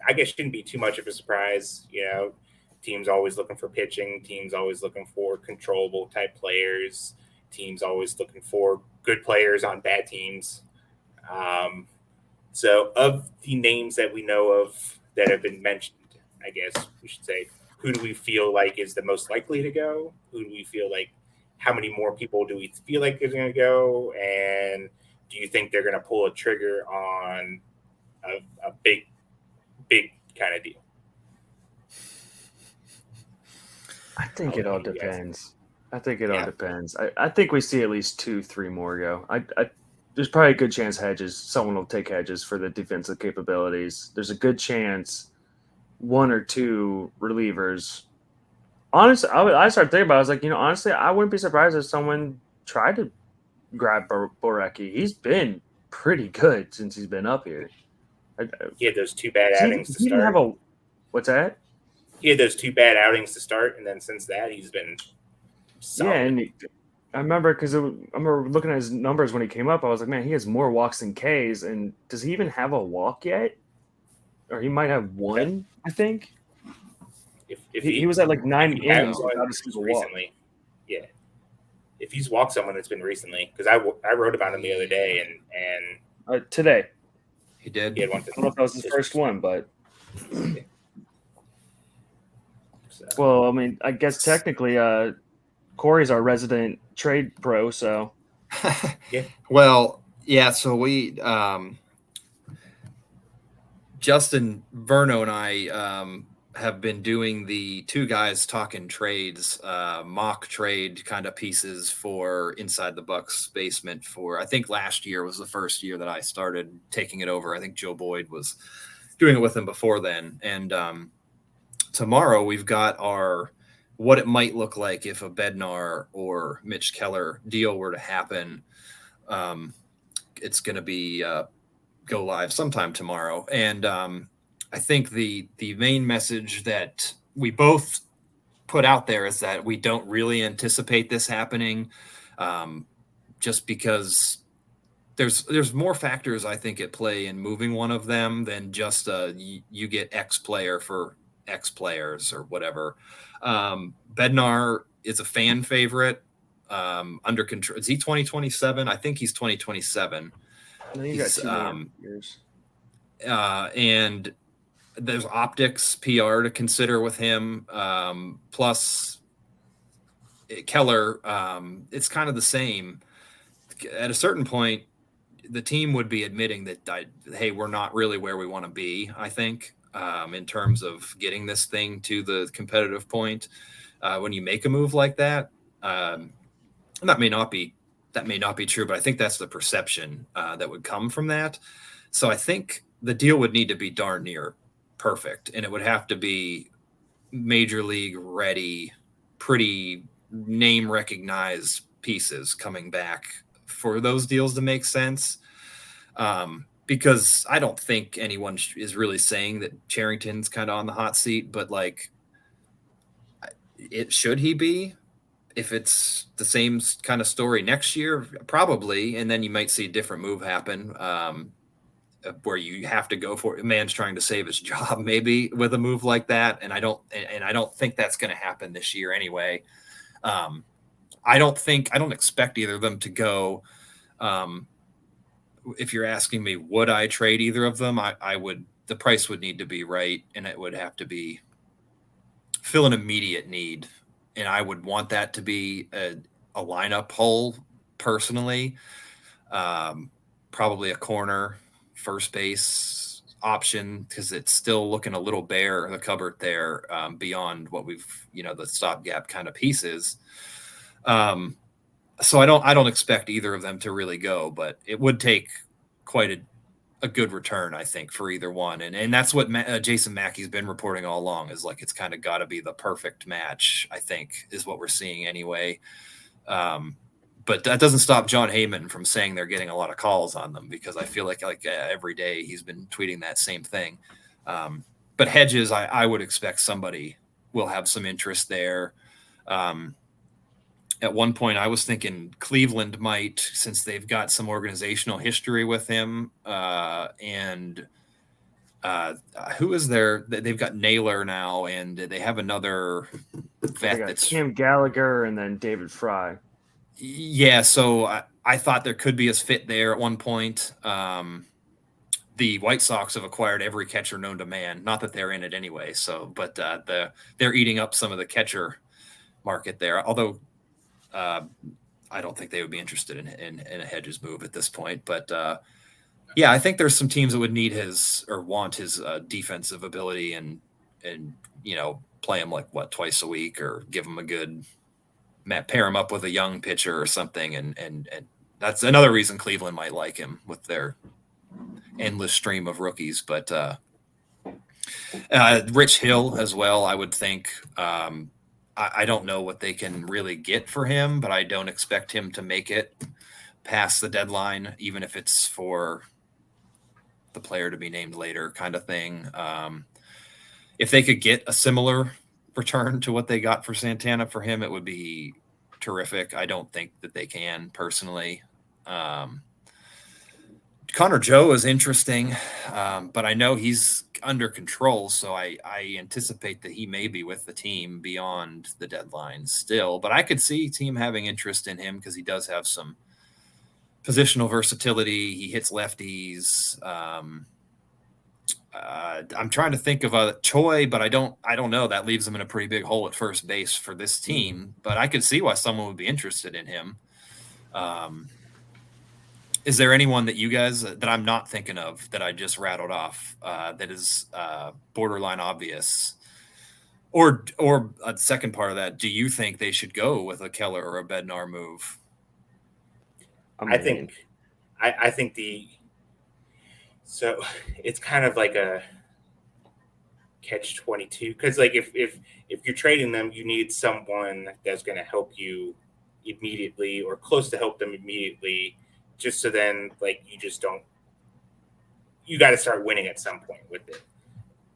be too much of a surprise. You know, teams always looking for pitching, teams always looking for controllable type players, teams always looking for good players on bad teams. So of the names that we know of that have been mentioned, I guess we should say, who do we feel like is the most likely to go? Who do we feel like, how many more people do we feel like is going to go? And do you think they're going to pull a trigger on a big kind of deal? I think it all depends. I depends. I think we see at least 2-3 more go. There's probably a good chance someone will take Hedges for the defensive capabilities. There's a good chance 1 or 2 relievers. Honestly, I started thinking about it. I was like, honestly, I wouldn't be surprised if someone tried to grab Borecki. He's been pretty good since he's been up here. He had those 2 bad outings to start. What's that? He had those 2 bad outings to start, and then since that, he's been solid. Yeah, and I remember because I remember looking at his numbers when he came up. I was like, man, he has more walks than Ks. And does he even have a walk yet? Or he might have 1, I think. If he was at like 9 innings without a single recently. Walk. Yeah. If he's walked someone, it's been recently. Because I wrote about him the other day and today. He did. I don't know if that was his first one, but. Well, I mean, I guess technically Corey's our resident trade pro, so. Yeah. Well, yeah, so we Justin Verno and I have been doing the 2 guys talking trades, mock trade kind of pieces for Inside the Bucks basement for, I think last year was the first year that I started taking it over. I think Joe Boyd was doing it with him before then. And tomorrow we've got our what it might look like if a Bednar or Mitch Keller deal were to happen. It's going to be go live sometime tomorrow. And I think the main message that we both put out there is that we don't really anticipate this happening, just because there's more factors, I think, at play in moving one of them than just you get X player for X players or whatever. Bednar is a fan favorite, under control. Is he 2027? I think he's 2027. He's got 2 years. And there's optics PR to consider with him. Plus Keller, it's kind of the same. At a certain point, the team would be admitting that, hey, we're not really where we want to be, I think. in terms of getting this thing to the competitive point. When you make a move like that, that may not be true, but I think that's the perception that would come from that. So I think the deal would need to be darn near perfect, and it would have to be major league ready, pretty name recognized pieces coming back for those deals to make sense. Because I don't think anyone is really saying that Cherington's kind of on the hot seat, but like, should he be? If it's the same kind of story next year, probably, and then you might see a different move happen, where you have to go for it. A man's trying to save his job, maybe with a move like that, and I don't think that's going to happen this year anyway. I don't expect either of them to go. If you're asking me, would I trade either of them? I would. The price would need to be right, and it would have to be fill an immediate need, and I would want that to be a lineup hole personally. Probably a corner, first base option, because it's still looking a little bare, the cupboard there, beyond what we've, the stopgap kind of pieces. So I don't expect either of them to really go, but it would take quite a good return, I think, for either one. And that's what Jason Mackey's been reporting all along, is like, it's kind of got to be the perfect match, I think, is what we're seeing anyway. But that doesn't stop John Heyman from saying they're getting a lot of calls on them, because I feel like every day he's been tweeting that same thing. But Hedges, I would expect somebody will have some interest there. At one point, I was thinking Cleveland might, since they've got some organizational history with him. And who is there? They've got Naylor now, and they have another vet that's Kim Gallagher and then David Fry. Yeah, so I thought there could be a fit there at one point. The White Sox have acquired every catcher known to man. Not that they're in it anyway. So, but they're eating up some of the catcher market there. Although I don't think they would be interested in a Hedges move at this point. But yeah, I think there's some teams that would need his or want his defensive ability and play him like twice a week, or give him a good. Pair him up with a young pitcher or something, and that's another reason Cleveland might like him with their endless stream of rookies. But Rich Hill as well, I would think. I don't know what they can really get for him, but I don't expect him to make it past the deadline, even if it's for the player to be named later kind of thing. If they could get a similar return to what they got for Santana for him, it would be terrific. I don't think that they can personally. Connor Joe is interesting, but I know he's under control, so I anticipate that he may be with the team beyond the deadline still. But I could see team having interest in him because he does have some positional versatility. He hits lefties. I'm trying to think of Choi, but I don't know. That leaves him in a pretty big hole at first base for this team. But I could see why someone would be interested in him. Is there anyone that you guys that I'm not thinking of that I just rattled off that is borderline obvious? Or a second part of that, do you think they should go with a Keller or a Bednar move? I think so it's kind of like a catch-22, because like if you're trading them, you need someone that's going to help you immediately or close to help them immediately, just so then like you got to start winning at some point with it.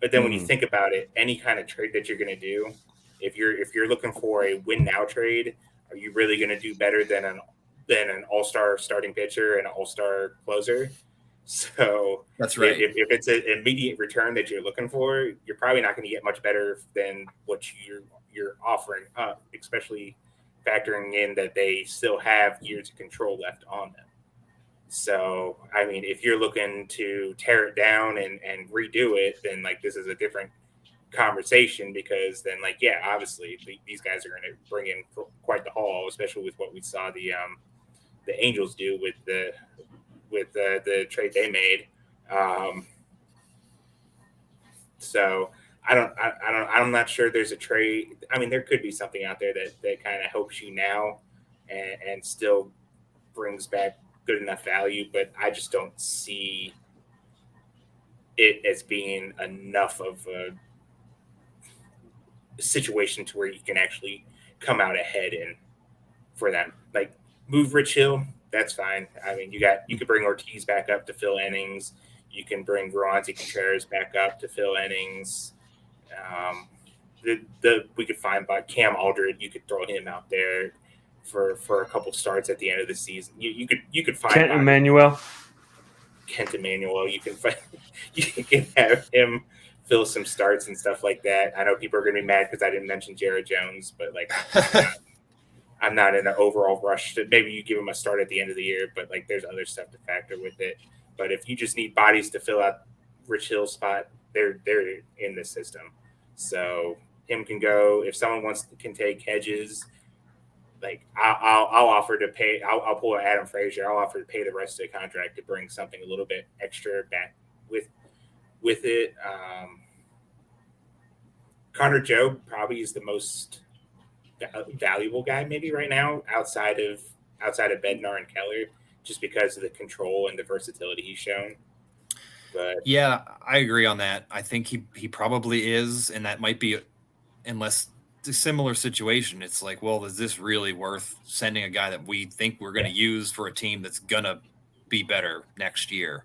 But then when you think about it, any kind of trade that you're going to do, if you're looking for a win now trade, are you really going to do better than an all-star starting pitcher and an all-star closer? So that's right. If it's an immediate return that you're looking for, you're probably not going to get much better than what you're offering up, especially factoring in that they still have years of control left on them. So, I mean, if you're looking to tear it down and redo it, then like this is a different conversation, because then like, yeah, obviously these guys are going to bring in quite the haul, especially with what we saw the Angels do with the trade they made. So I'm not sure there's a trade. I mean, there could be something out there that kind of helps you now and still brings back good enough value, but I just don't see it as being enough of a situation to where you can actually come out ahead in for them. Like move Rich Hill, that's fine. I mean, you could bring Ortiz back up to fill innings. You can bring Veronzi Contreras back up to fill innings. We could find by Cam Aldred. You could throw him out there for a couple starts at the end of the season. You could find Kent Emmanuel. Kent Emmanuel. You can have him fill some starts and stuff like that. I know people are going to be mad because I didn't mention Jared Jones, but like I'm not in an overall rush to maybe you give him a start at the end of the year, but like there's other stuff to factor with it. But if you just need bodies to fill out Rich Hill's spot, they're in the system. So him can go. If someone can take Hedges, like I'll offer to pay. I'll pull an Adam Frazier. I'll offer to pay the rest of the contract to bring something a little bit extra back with it. Connor Jobe probably is the most valuable guy maybe right now outside of Bednar and Keller, just because of the control and the versatility he's shown. But yeah, I agree on that. I think he probably is, and that might be, unless it's a similar situation. It's like, well, is this really worth sending a guy that we think we're going to use for a team that's going to be better next year?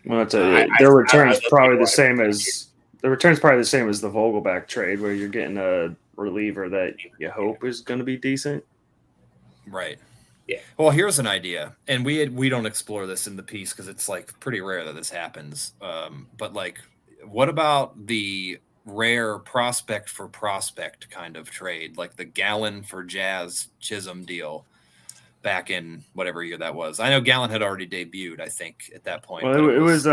Well, their return's probably the same as the Vogelback trade, where you're getting a reliever that you hope is going to be decent. Right. Yeah. Well, here's an idea, and we don't explore this in the piece because it's like pretty rare that this happens. But like, what about the rare prospect for prospect kind of trade, like the Gallen for Jazz Chisholm deal back in whatever year that was? I know Gallen had already debuted, I think, at that point. Well, it was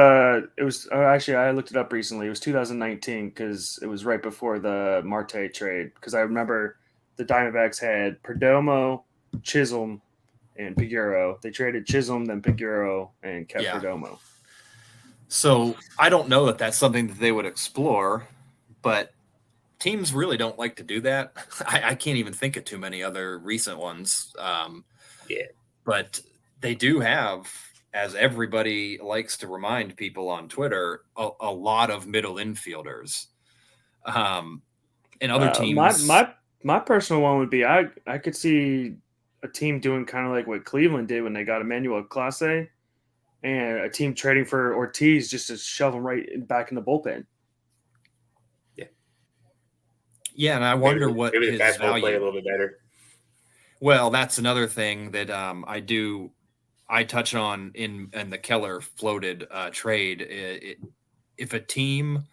actually, I looked it up recently. It was 2019 because it was right before the Marte trade. Because I remember the Diamondbacks had Perdomo, Chisholm, and Piguero. They traded Chisholm, then Piguero, and kept Perdomo. So I don't know that that's something that they would explore, but teams really don't like to do that. I can't even think of too many other recent ones. But they do have, as everybody likes to remind people on Twitter, a lot of middle infielders. And other teams. My personal one would be I could see a team doing kind of like what Cleveland did when they got Emmanuel Clase, and a team trading for Ortiz just to shove him right back in the bullpen. Yeah, and I wonder what maybe his the fastball value. play a little bit better. Well, that's another thing that I touch on in the Keller floated trade. If a team,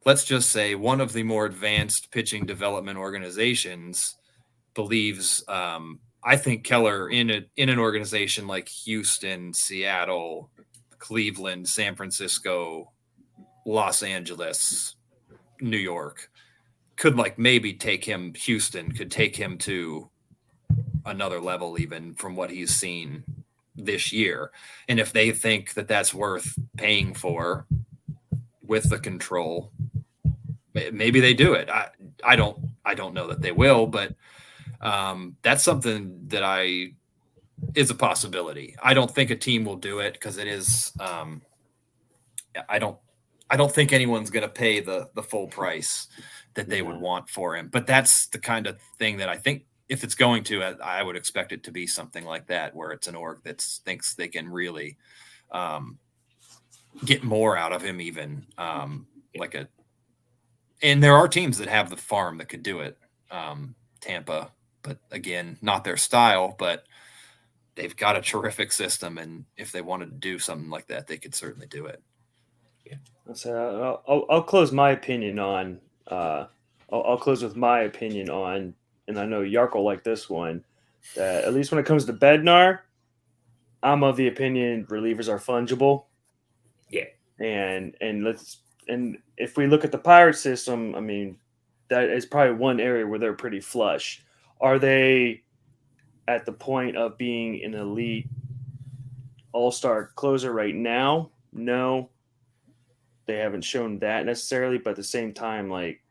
let's just say one of the more advanced pitching development organizations, believes, I think Keller in an organization like Houston, Seattle, Cleveland, San Francisco, Los Angeles, New York, could like maybe take him. Houston could take him to another level even from what he's seen this year. And if they think that that's worth paying for with the control, maybe they do it. I don't know that they will, but that's something that is a possibility. I don't think a team will do it because it is. I don't think anyone's going to pay the full price that they would want for him. But that's the kind of thing that I think, if it's going to, I would expect it to be something like that, where it's an org that thinks they can really get more out of him, even and there are teams that have the farm that could do it. Tampa, but again, not their style, but they've got a terrific system. And if they wanted to do something like that, they could certainly do it. Yeah. So I'll close my opinion on, I'll close with my opinion on, and I know Yark will like this one, that at least when it comes to Bednar, I'm of the opinion relievers are fungible. Yeah. And if we look at the Pirate system, I mean, that is probably one area where they're pretty flush. Are they at the point of being an elite all-star closer right now? No. they haven't shown that necessarily, but at the same time, like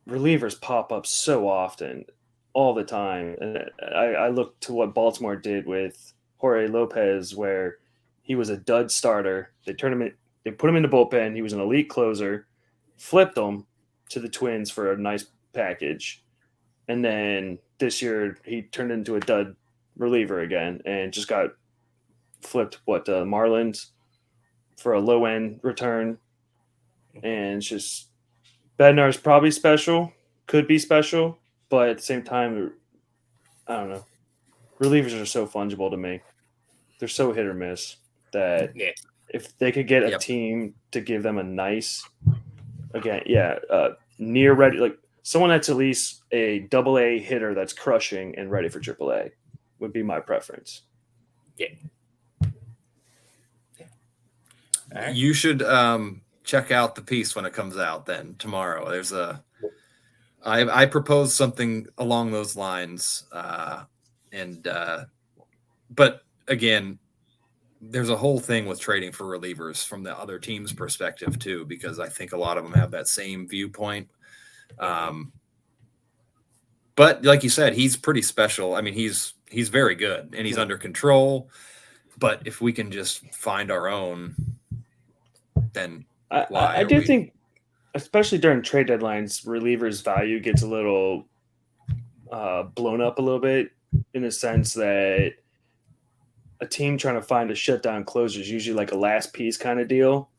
relievers pop up so often, all the time. And I look to what Baltimore did with Jorge Lopez, where he was a dud starter. They put him in the bullpen. He was an elite closer, flipped him to the Twins for a nice package, and then this year he turned into a dud reliever again and just got flipped Marlins for a low end return. And it's just Bednar's probably special, could be special, but at the same time, I don't know. Relievers are so fungible to me. They're so hit or miss that if they could get a team to give them a nice, near ready, like someone that's at least a double-A hitter that's crushing and ready for triple-A would be my preference. Yeah. Right. You should check out the piece when it comes out then tomorrow. There's I proposed something along those lines. But again, there's a whole thing with trading for relievers from the other team's perspective too, because I think a lot of them have that same viewpoint. But like you said, he's pretty special. I mean, he's very good and he's under control. But if we can just find our own, then I do think, especially during trade deadlines, relievers' value gets a little blown up a little bit in the sense that a team trying to find a shutdown closer is usually like a last piece kind of deal.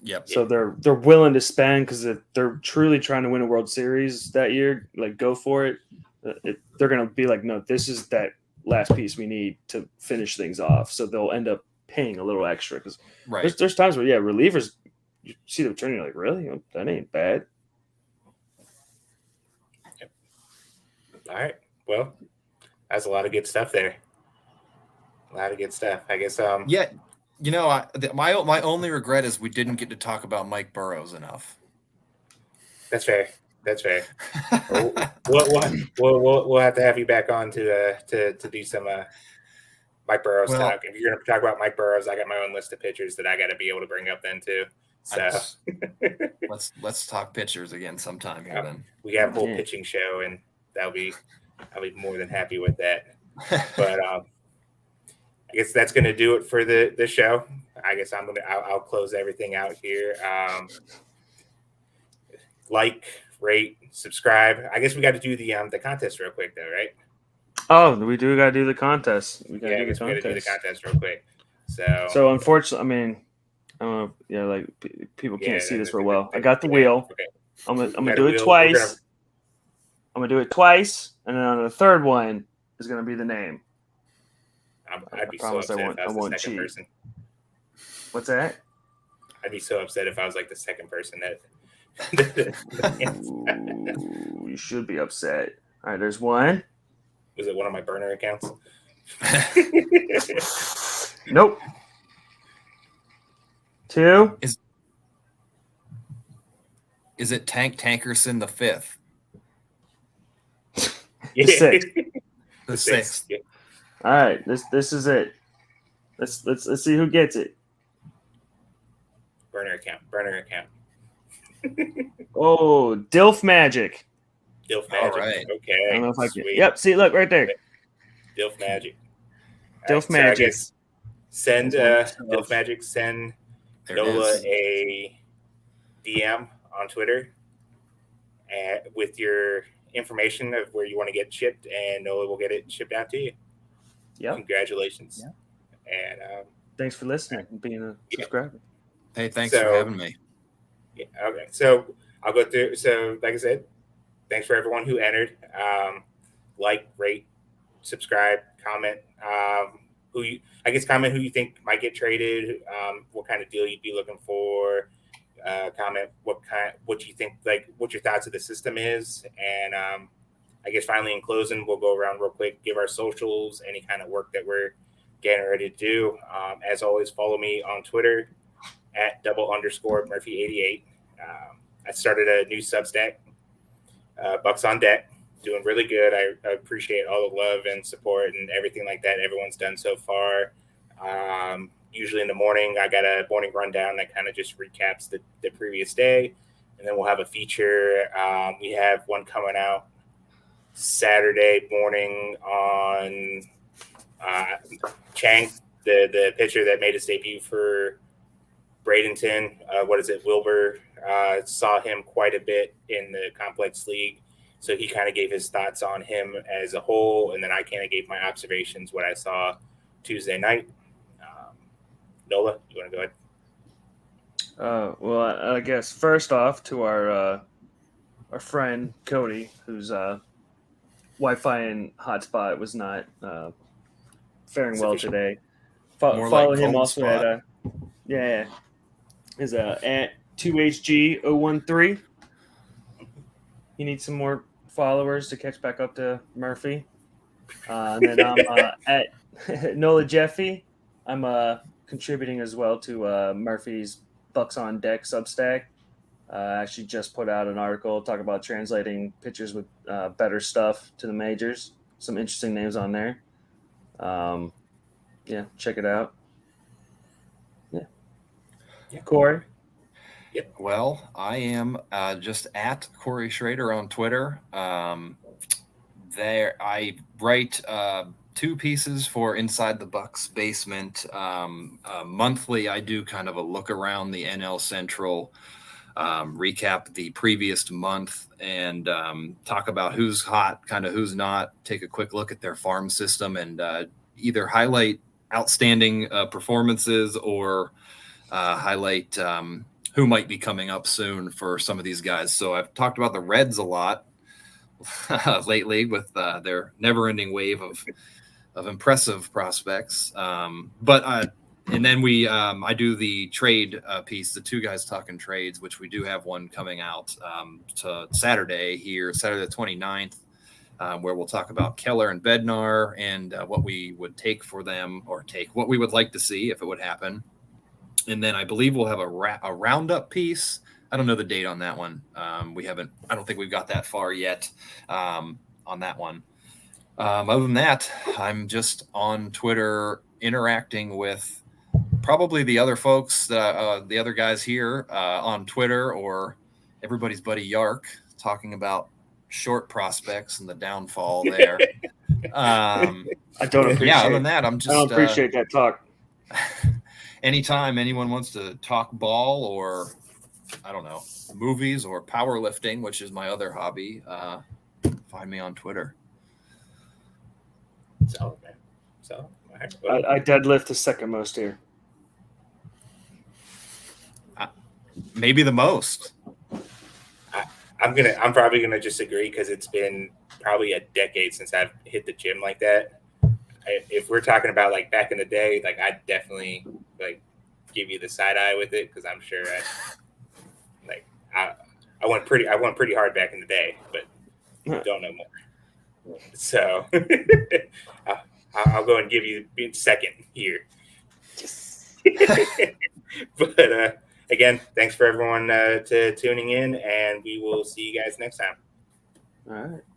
Yep. So they're willing to spend because if they're truly trying to win a World Series that year, like go for it. They're going to be like, no, this is that last piece we need to finish things off. So they'll end up paying a little extra because there's times where relievers, you see the return, you're like, really? That ain't bad. Yep. All right. Well, that's a lot of good stuff there. A lot of good stuff. I guess. Yeah. You know, my only regret is we didn't get to talk about Mike Burrows enough. That's fair. We'll have to have you back on to do some Mike Burrows talk. If you're going to talk about Mike Burrows, I got my own list of pitchers that I got to be able to bring up then too. So let's talk pitchers again sometime here. Then we have a whole pitching show, and I'll be more than happy with that. But I guess that's going to do it for the show. I guess I'll close everything out here. Like, rate, subscribe. I guess we got to do the contest real quick though, right? Oh, we do got to do the contest. We got to do the contest real quick. So unfortunately, I mean, I don't know. Like people can't see this real well. I got the wheel. Okay. I'm gonna do it twice. I'm gonna do it twice, and then on the third one is gonna be the name. I'd be so upset if I was the second person. What's that? I'd be so upset if I was like the second person that. Ooh, you should be upset. All right, there's one. Was it one of my burner accounts? Nope. Two. Is it Tankerson the fifth? Yeah. Sixth. The sixth. Yeah. All right, this is it. Let's see who gets it. Burner account. Oh, Dilf Magic. Dilf Magic. All right. Okay. I don't know if I can. Yep. See, look right there. Dilf Magic. Dilf Magic. So send Dilf Magic. Send Nola a DM on Twitter, with your information of where you want to get shipped, and Nola will get it shipped out to you. Yeah. Congratulations. Yep. And thanks for listening and being a subscriber. Hey, thanks for having me. Yeah, okay. So I'll go through. So like I said, thanks for everyone who entered. Like, rate, subscribe, comment. Comment who you think might get traded. What kind of deal you'd be looking for. Comment what you think, like what your thoughts of the system is. And I guess finally in closing, we'll go around real quick, give our socials, any kind of work that we're getting ready to do. As always, follow me on Twitter at @_Murphy88. I started a new Substack, Bucks on Deck, doing really good. I appreciate all the love and support and everything like that everyone's done so far. usually in the morning, I got a morning rundown that kind of just recaps the previous day. And then we'll have a feature. We have one coming out Saturday morning on Chang, the pitcher that made his debut for Bradenton. Wilbur saw him quite a bit in the complex league. So he kind of gave his thoughts on him as a whole. And then I kind of gave my observations, what I saw Tuesday night. Nola, you want to go ahead? Well, I guess first off to our friend Cody, whose Wi-Fi and hotspot was not faring well today. Follow him also at is at 2HG013. He needs some more followers to catch back up to Murphy. And then I'm at Nola Jeffy. I'm contributing as well to Murphy's Bucks on Deck Substack. Actually just put out an article talking about translating pitchers with better stuff to the majors. Some interesting names on there. Check it out. Yeah. Corey? Yep. Well, I am just at Corey Shrader on Twitter. There, I write 2 pieces for Inside the Bucks Basement. Monthly, I do kind of a look around the NL Central, recap the previous month, and talk about who's hot, kind of who's not, take a quick look at their farm system, and either highlight outstanding performances or highlight who might be coming up soon for some of these guys. So I've talked about the Reds a lot lately with their never-ending wave of impressive prospects. And then I do the trade piece, the 2 guys talking trades, which we do have one coming out to Saturday the 29th, where we'll talk about Keller and Bednar and what we would take for them, or what we would like to see if it would happen. And then I believe we'll have a roundup piece. I don't know the date on that one. I don't think we've got that far yet on that one. Other than that, I'm just on Twitter interacting with probably the other folks, the other guys here on Twitter, or everybody's buddy Yark, talking about short prospects and the downfall there. I don't appreciate. Yeah, other than that, I don't appreciate that talk. Anytime anyone wants to talk ball, or I don't know, movies or powerlifting, which is my other hobby, find me on Twitter. Solid, man. So I deadlift the second most here. Maybe the most. I'm probably gonna just agree, because it's been probably a decade since I've hit the gym like that. If we're talking about like back in the day, like I'd definitely like give you the side eye with it, because I'm sure I went pretty hard back in the day, but don't know more. So I'll go and give you second here. But again, thanks for everyone to tuning in, and we will see you guys next time. All right.